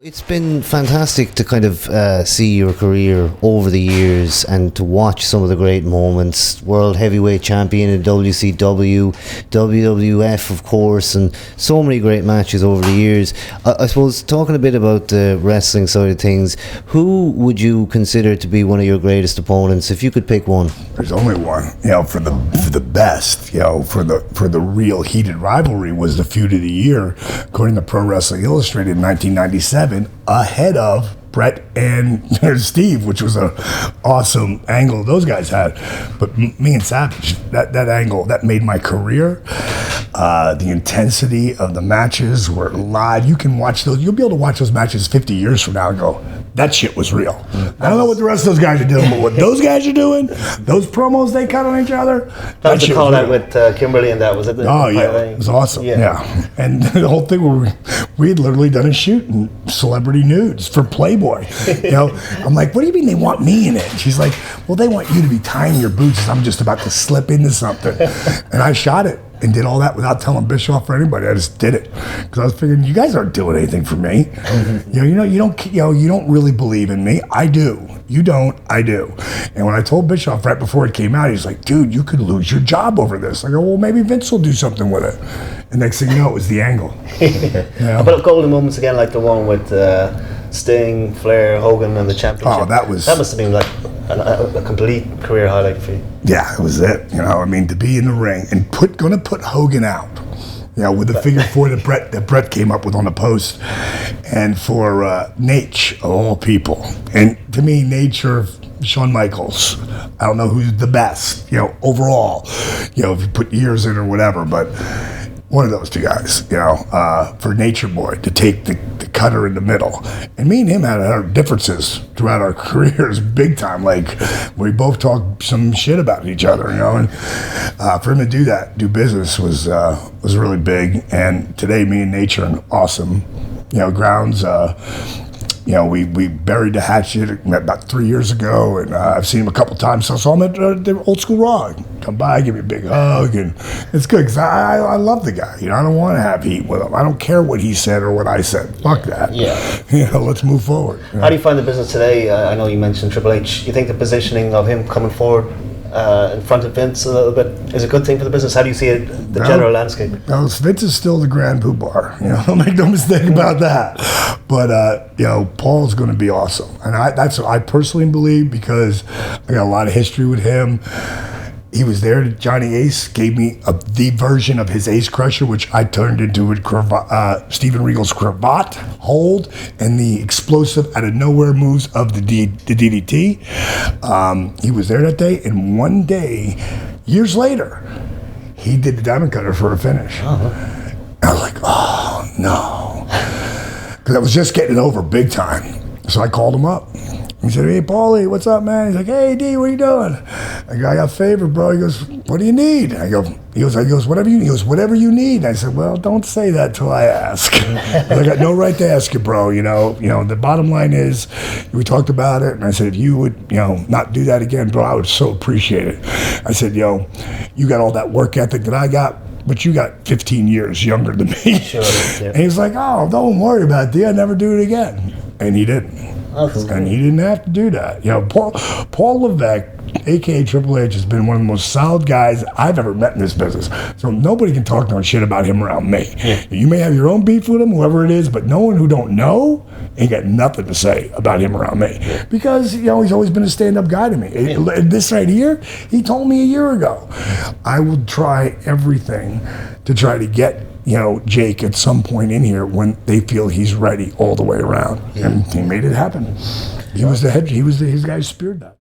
It's been fantastic to kind of see your career over the years and to watch some of the great moments. World Heavyweight Champion in WCW, WWF, of course, and so many great matches over the years. I suppose, talking a bit about the wrestling side of things, who would you consider to be one of your greatest opponents, if you could pick one? There's only one, for the best, for the real heated rivalry was the feud of the year, according to Pro Wrestling Illustrated in 1997, ahead of Brett and Steve, which was an awesome angle those guys had. But me and Savage, that angle, that made my career. The intensity of the matches were live. You can watch those. You'll be able to watch those matches 50 years from now and go, that shit was real. I don't know what the rest of those guys are doing, but what those guys are doing, those promos they cut on each other. That was the call out with Kimberly and that, was it? It was awesome. Yeah. And the whole thing where we had literally done a shoot in celebrity nudes for Playboy. I'm like, what do you mean they want me in it? And she's like, well, they want you to be tying your boots as I'm just about to slip into something. And I shot it and did all that without telling Bischoff or anybody. I just did it because I was figuring, you guys aren't doing anything for me. You don't really believe in me. I do. You don't. I do. And when I told Bischoff right before it came out, he's like, dude, you could lose your job over this. I go, well, maybe Vince will do something with it. And next thing you know, it was the angle. But golden moments again, like the one with Sting, Flair, Hogan, and the championship. Oh, that must have been like a complete career highlight for you. Yeah, it was it. To be in the ring and gonna put Hogan out. With the figure four that Brett came up with on the post, and for Nate of all people, and to me, Nature, Shawn Michaels. I don't know who's the best, overall. If you put years in or whatever, but one of those two guys, for Nature Boy to take the cutter in the middle. And me and him had our differences throughout our careers, big time. Like, we both talked some shit about each other, and for him to do business was really big. And today, me and Nature are awesome, grounds. We buried the hatchet about 3 years ago, and I've seen him a couple times. So I saw him at the Old School Raw. Come by, give me a big hug, and it's good because I love the guy. I don't want to have heat with him. I don't care what he said or what I said. Fuck that. Yeah. Let's move forward. How do you find the business today? I know you mentioned Triple H. You think the positioning of him coming forward in front of Vince a little bit is a good thing for the business? How do you see it, the general landscape? No, Vince is still the grand poobah. Don't make no mistake about that. But Paul's going to be awesome, and that's what I personally believe because I got a lot of history with him. He was there. Johnny Ace gave me the version of his Ace Crusher, which I turned into Steven Regal's cravat hold and the explosive out of nowhere moves of the DDT. He was there that day, and one day, years later, he did the diamond cutter for a finish. I was like, oh no, because I was just getting it over big time. So I called him up. He said, hey, Paulie, what's up, man? He's like, hey, D, what are you doing? I go, I got a favor, bro. He goes, what do you need? He goes, whatever you need. He goes, whatever you need. I said, well, don't say that till I ask. I got no right to ask you, bro. The bottom line is, we talked about it, and I said, if you would, not do that again, bro, I would so appreciate it. I said, you got all that work ethic that I got, but you got 15 years younger than me. Sure, yeah. And he's like, oh, don't worry about it, D. I'd never do it again. And he didn't. And he didn't have to do that. Paul Levesque, a.k.a. Triple H, has been one of the most solid guys I've ever met in this business. So nobody can talk no shit about him around me. Yeah. You may have your own beef with him, whoever it is, but no one who don't know ain't got nothing to say about him around me. Yeah. Because, he's always been a stand-up guy to me. Yeah. This right here, he told me a year ago, I will try everything to try to get Jake at some point in here when they feel he's ready all the way around. Yeah. And he made it happen. He was the head. His guy speared that.